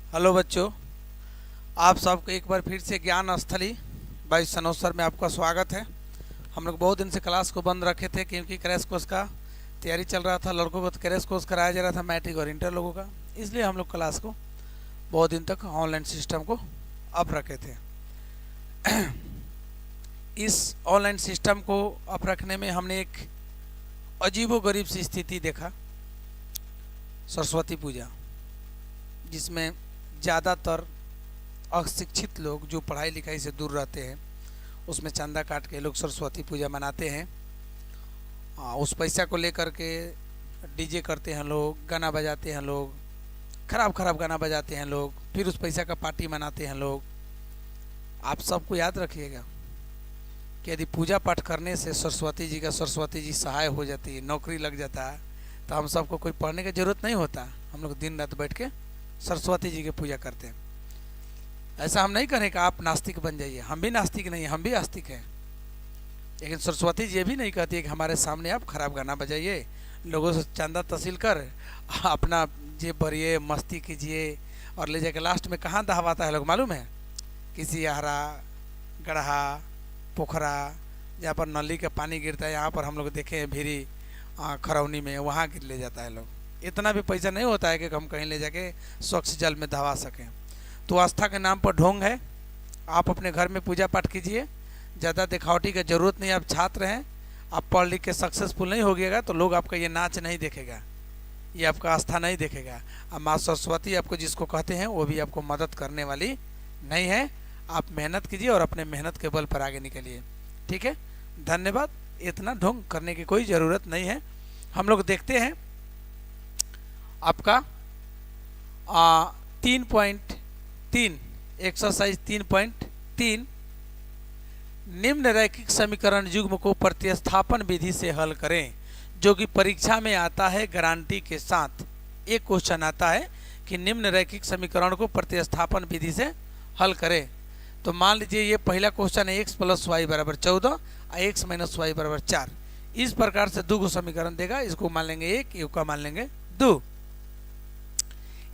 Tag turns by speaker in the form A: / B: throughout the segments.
A: Hello बच्चों, आप सबको एक बार फिर से ज्ञान स्थली बाई सनोसर में आपका स्वागत है। हम लोग बहुत दिन से क्लास को बंद रखे थे क्योंकि क्रैश कोर्स का तैयारी चल रहा था। लड़कों को तो क्रैश कोर्स कराया जा रहा था, मैट्रिक और इंटर लोगों का, इसलिए हम लोग क्लास को बहुत दिन तक ऑनलाइन सिस्टम को अप रखे थे। इस ऑनलाइन सिस्टम को अप रखने में हमने एक अजीबोगरीब सी स्थिति देखा, सरस्वती पूजा, जिसमें ज़्यादातर अशिक्षित लोग जो पढ़ाई लिखाई से दूर रहते हैं उसमें चंदा काट के लोग सरस्वती पूजा मनाते हैं। उस पैसा को लेकर के डीजे करते हैं लोग, गाना बजाते हैं लोग, खराब खराब गाना बजाते हैं लोग, फिर उस पैसा का पार्टी मनाते हैं लोग। आप सबको याद रखिएगा कि यदि पूजा पाठ करने से सरस्वती जी सहाय हो जाती है, नौकरी लग जाता है, तो हम सबको कोई पढ़ने की ज़रूरत नहीं होता। हम लोग दिन रात बैठ के सरस्वती जी की पूजा करते हैं। ऐसा हम नहीं करें कि आप नास्तिक बन जाइए, हम भी नास्तिक नहीं, हम भी आस्तिक हैं। लेकिन सरस्वती जी ये भी नहीं कहती है कि हमारे सामने आप खराब गाना बजाइए, लोगों से चंदा तहसील कर अपना जेब भरिए, मस्ती कीजिए और ले जाके लास्ट में कहाँ दहवाता है लोग मालूम है? किसी आहरा, गढ़ा, पोखरा, जहाँ पर नली का पानी गिरता है, यहाँ पर हम लोग देखे हैं भीरी खरौनी में, वहाँ गिर ले जाता है लोग। इतना भी पैसा नहीं होता है कि हम कहीं ले जाके स्वच्छ जल में दहवा सकें। तो आस्था के नाम पर ढोंग है। आप अपने घर में पूजा पाठ कीजिए, ज़्यादा दिखावटी की ज़रूरत नहीं। आप छात्र हैं, आप पढ़ लिख के सक्सेसफुल नहीं होगिएगा तो लोग आपका ये नाच नहीं देखेगा, ये आपका आस्था नहीं देखेगा। अब माँ सरस्वती आपको जिसको कहते हैं वो भी आपको मदद करने वाली नहीं है। आप मेहनत कीजिए और अपने मेहनत के बल पर आगे निकलिए, ठीक है? धन्यवाद। इतना ढोंग करने की कोई ज़रूरत नहीं है। हम लोग देखते हैं आपका 3.3 एक्सरसाइज 3.3 निम्न रैखिक समीकरण युग्म को प्रतिस्थापन विधि से हल करें, जो कि परीक्षा में आता है गारंटी के साथ। एक क्वेश्चन आता है कि निम्न रैखिक समीकरण को प्रतिस्थापन विधि से हल करें। तो मान लीजिए ये पहला क्वेश्चन है, x + y = 14 और x - y = 4। इस प्रकार से दो समीकरण देगा, इसको मान लेंगे 1, इसको मान लेंगे 2।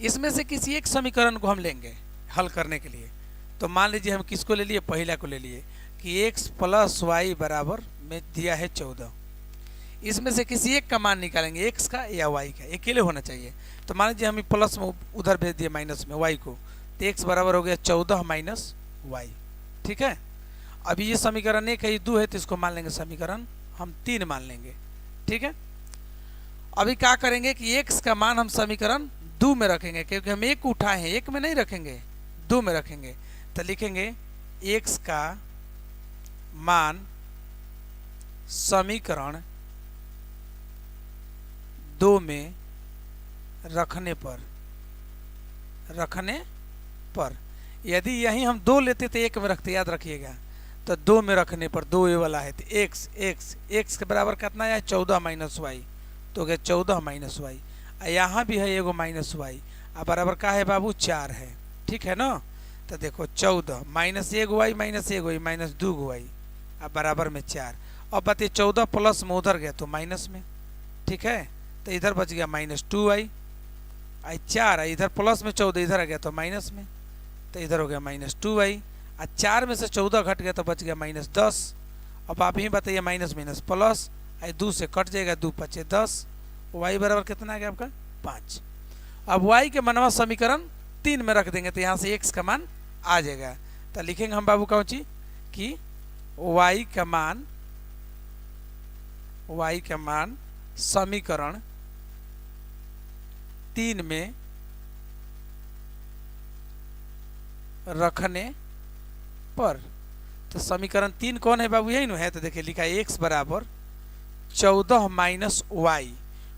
A: इसमें से किसी एक समीकरण को हम लेंगे हल करने के लिए। तो मान लीजिए हम किसको ले लिए, पहला को ले लिए कि x + y बराबर में दिया है 14। इसमें से किसी एक का मान निकालेंगे, x का या y का, अकेले होना चाहिए। तो मान लीजिए हम प्लस में उधर भेज दिए माइनस में y को, तो x बराबर हो गया 14 - y, ठीक है? अभी ये समीकरण 1 है, ये 2 है, तो इसको मान लेंगे समीकरण हम 3 मान लेंगे, ठीक है? अभी क्या करेंगे कि x का मान हम समीकरण 2 में रखेंगे, क्योंकि हम 1 उठाए हैं, 1 में नहीं रखेंगे, 2 में रखेंगे। तो लिखेंगे x का मान समीकरण 2 में रखने पर यदि यही हम 2 लेते तो 1 में रखते, याद रखिएगा। तो 2 में रखने पर 2 ये वाला है, तो x के बराबर कितना है, 14 - y, तो गया 14 - y। यहाँ भी है एगो -y, अब बराबर का है बाबू, 4 है, ठीक है ना? तो देखो 14 - 1y - 2y, अब बराबर में 4। अब बताइए 14 प्लस में उधर गया तो माइनस में, ठीक है? तो इधर बच गया -2y, 4 इधर प्लस में 14 इधर आ गया तो माइनस में, तो इधर हो गया -2y। 4 में से 14 घट गया तो बच गया -10। अब आप ही बताइए माइनस प्लस, 2 से कट जाएगा, 2 × 5 = 10। y बराबर कितना आ गया आपका, 5। अब y के मनवा समीकरण 3 में रख देंगे तो यहाँ से x का मान आ जाएगा। तो लिखेंगे हम बाबू कौन चीज कि y का मान समीकरण 3 में रखने पर। तो समीकरण 3 कौन है बाबू, यही ना है? तो देखिए लिखा है x बराबर 14 - y,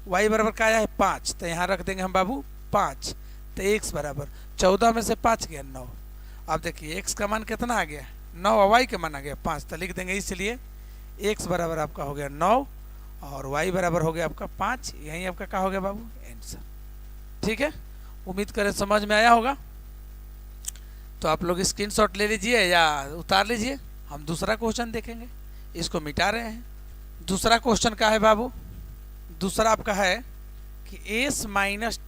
A: y बराबर क्या आया है, 5, तो यहाँ रख देंगे हम बाबू 5। तो x बराबर 14 में से 5 गया 9। अब देखिए x का मान कितना आ गया, 9, और y का मान आ गया 5, तो लिख देंगे इसलिए x बराबर आपका हो गया 9 और y बराबर हो गया आपका 5। यही आपका क्या हो गया बाबू, आंसर, ठीक है? उम्मीद करें समझ में आया होगा। तो आप लोग स्क्रीनशॉट ले लीजिए या उतार लीजिए, हम दूसरा क्वेश्चन देखेंगे। इसको मिटा रहे हैं। दूसरा क्वेश्चन क्या है बाबू, दूसरा आपका है कि s -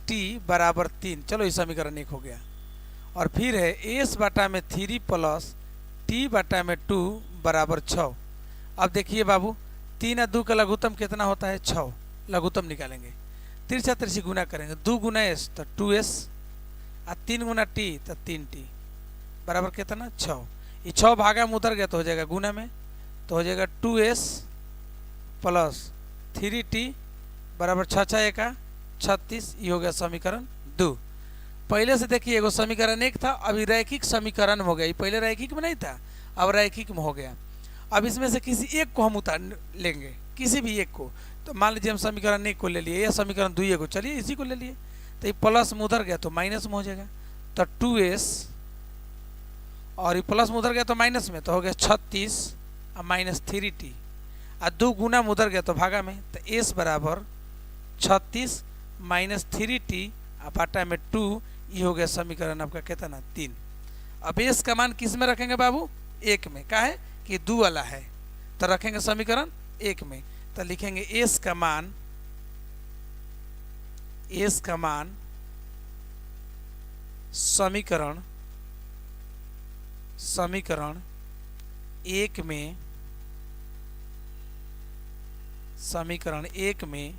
A: t = 3। चलो ये समीकरण 1 हो गया। और फिर है एस बटा में 3 प्लस टी बटा में 2 बराबर 6। अब देखिए बाबू 3 और 2 का लघुत्तम कितना होता है 6, लघुत्तम निकालेंगे, तिरछा तिरछी गुना करेंगे, 2 गुना एस तो 2s और 3 गुना टी तो 3t बराबर कितना 6। ये 6 भागा में उतर गया तो हो जाएगा गुना में, तो हो जाएगा 2s प्लस 3t बराबर 6 6 एका 36। ये हो गया समीकरण 2। पहले से देखिए एगो समीकरण 1 था, अभी रैखिक समीकरण हो गया। पहले रैखिक में नहीं था, अब रैखिक में हो गया। अब इसमें से किसी एक को हम उतार लेंगे, किसी भी एक को। तो मान लीजिए हम समीकरण 1 को ले लिए या समीकरण 2 को, चलिए इसी को ले लिए। तो ये प्लस में उधर गया तो माइनस में हो जाएगा, तो 2s और ये प्लस में उधर गया तो माइनस में, तो हो गया 36 और माइनस 3t और 2 गुना में उधर गया तो भागा में, तो s बराबर 36 माइनस 3t बटा में 2। ये हो गया समीकरण आपका कितना 3। अब s का मान किस में रखेंगे बाबू 1 में, का है कि 2 वाला है, तो रखेंगे समीकरण 1 में। तो लिखेंगे s का मान समीकरण 1 में, समीकरण 1 में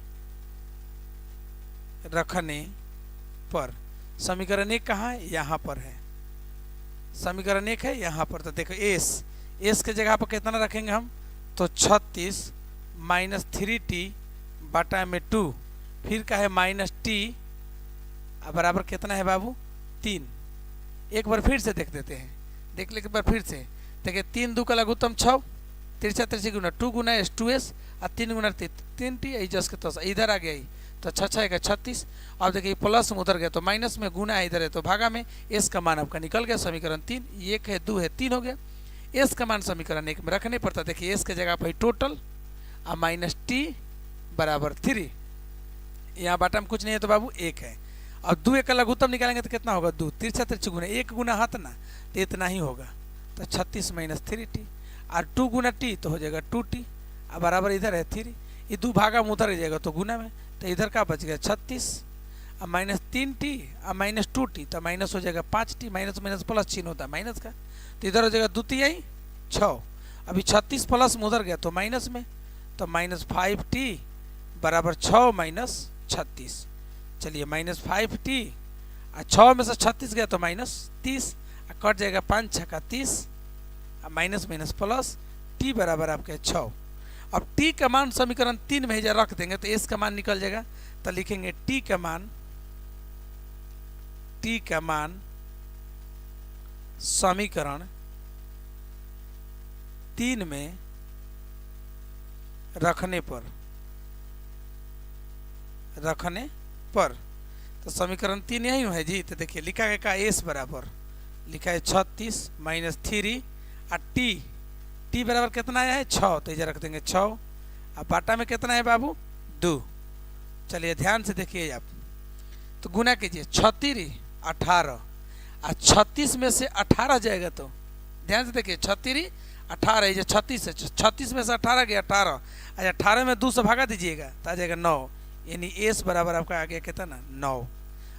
A: रखने पर, समीकरण 1 कहाँ है, यहाँ पर है, समीकरण 1 है यहाँ पर। तो देखो एस के जगह पर कितना रखेंगे हम, तो 36 माइनस 3t बटा में 2, फिर का है माइनस टी बराबर कितना है बाबू 3। एक बार फिर से देख देते हैं, देख ले एक बार फिर से देखिए 3 2 का लघुत्तम 6, तिरछा तिरछी गुना 2 गुना एस 2s और 3 गुना 3t जस के तो इधर आ गया, तो 6 6 का 36। अब देखिए प्लस में उधर गया तो माइनस में, गुना इधर है तो भागा में, एस का मान आपका निकल गया समीकरण 3। 1 है 2 है 3 हो गया। एस का मान समीकरण 1 में रखने पड़ता, देखिए एस के जगह पर टोटल और माइनस टी बराबर 3, यहाँ बाटा में कुछ नहीं है तो बाबू 1 है। अब 2 1 का लघुत्तम निकालेंगे तो कितना होगा 2, तिरछा तिरछी गुना 1 गुना हाथ ना, तो इतना ही होगा, तो 36 माइनस 3t और 2 गुना टी तो हो जाएगा 2t और बराबर इधर है 3। ये 2 भागा में उधर जाएगा तो गुना में, तो इधर का बच गया 36 और माइनस 3t और माइनस 2t, तो माइनस हो जाएगा 5t, माइनस माइनस प्लस चिन्ह होता है माइनस का, तो इधर हो जाएगा 2 तिहाई 6। अभी 36 प्लस में उधर गया तो माइनस में, तो माइनस 5t बराबर 6 माइनस 36। चलिए माइनस 5t और 6 में से 36 गया तो माइनस 30 और कट जाएगा 5 6 का 30 और माइनस माइनस प्लस t बराबर आपके 6। अब t का मान समीकरण 3 में जब रख देंगे तो s का मान निकल जाएगा, तो लिखेंगे t का मान समीकरण 3 में रखने पर, तो समीकरण 3 यही है जी। तो देखिए लिखा है का s बराबर लिखा है 36 माइनस 3 और t बराबर कितना आया है 6, तो इधर रख देंगे 6 और बाटा में कितना है बाबू 2। चलिए ध्यान से देखिए आप, तो गुना कीजिए 36 18 और 36 में से 18 जाएगा, तो ध्यान से देखिए 36 18 ये 36 है, 36 में से 18 गया 18, अच्छा 18 में 2 से भागा दीजिएगा तो आ जाएगा 9, यानी एस बराबर आपका आ गया कितना 9।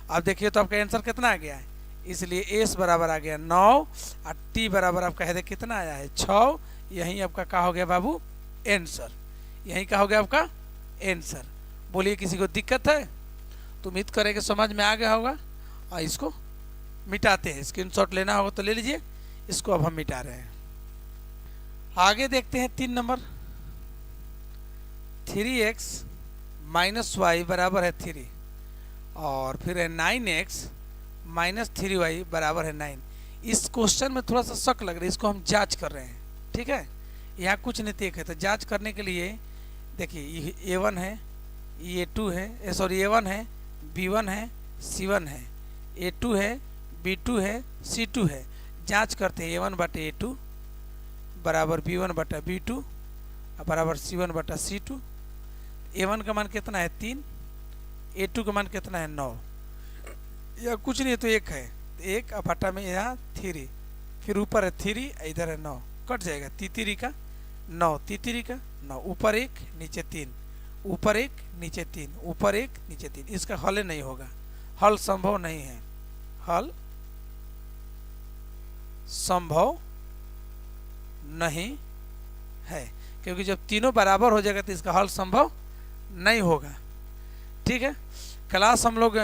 A: अब देखिए तो आपका आंसर कितना आ गया है, इसलिए एस बराबर आ गया 9 और टी बराबर आपका है कितना आया है 6। यही आपका क्या हो गया बाबू आंसर, यही क्या हो गया आपका आंसर। बोलिए किसी को दिक्कत है तो उम्मीद करें कि समझ में आ गया होगा। और इसको मिटाते हैं, स्क्रीनशॉट लेना होगा तो ले लीजिए, इसको अब हम मिटा रहे हैं। आगे देखते हैं 3 नंबर, 3x माइनस वाई बराबर है 3 और फिर है 9x माइनस 3y बराबर है 9। इस क्वेश्चन में थोड़ा सा शक लग रहा है, इसको हम जांच कर रहे हैं, ठीक है। यहाँ कुछ नहीं देख है, तो जांच करने के लिए देखिए ये A1 है, ये A2 है, सॉरी A1 है, B1 है, C1 है, A2 है, B2 है, C2 है। जांच करते हैं A1 बटे A2 बराबर B1 बटा B2 बराबर C1 बटा C2। A1 का मान कितना है 3, A2 का मान कितना है 9, या कुछ नहीं है तो 1 है, 1 बटा में यहाँ 3, फिर ऊपर है 3 इधर है 9, कट जाएगा तीतरी का 9, तीतरी का 9, ऊपर 1 नीचे 3, ऊपर 1 नीचे 3, ऊपर 1 नीचे 3। इसका हल नहीं होगा, हल संभव नहीं है, हल संभव नहीं है, क्योंकि जब तीनों बराबर हो जाएगा तो इसका हल संभव नहीं होगा। ठीक है, क्लास हम लोग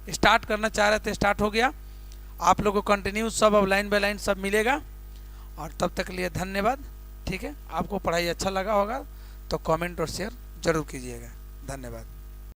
A: स्टार्ट करना चाह रहे थे, स्टार्ट हो गया। आप लोगों को कंटिन्यू सब अब लाइन बाय लाइन सब मिलेगा, और तब तक के लिए धन्यवाद। ठीक है, आपको पढ़ाई अच्छा लगा होगा तो कमेंट और शेयर जरूर कीजिएगा। धन्यवाद।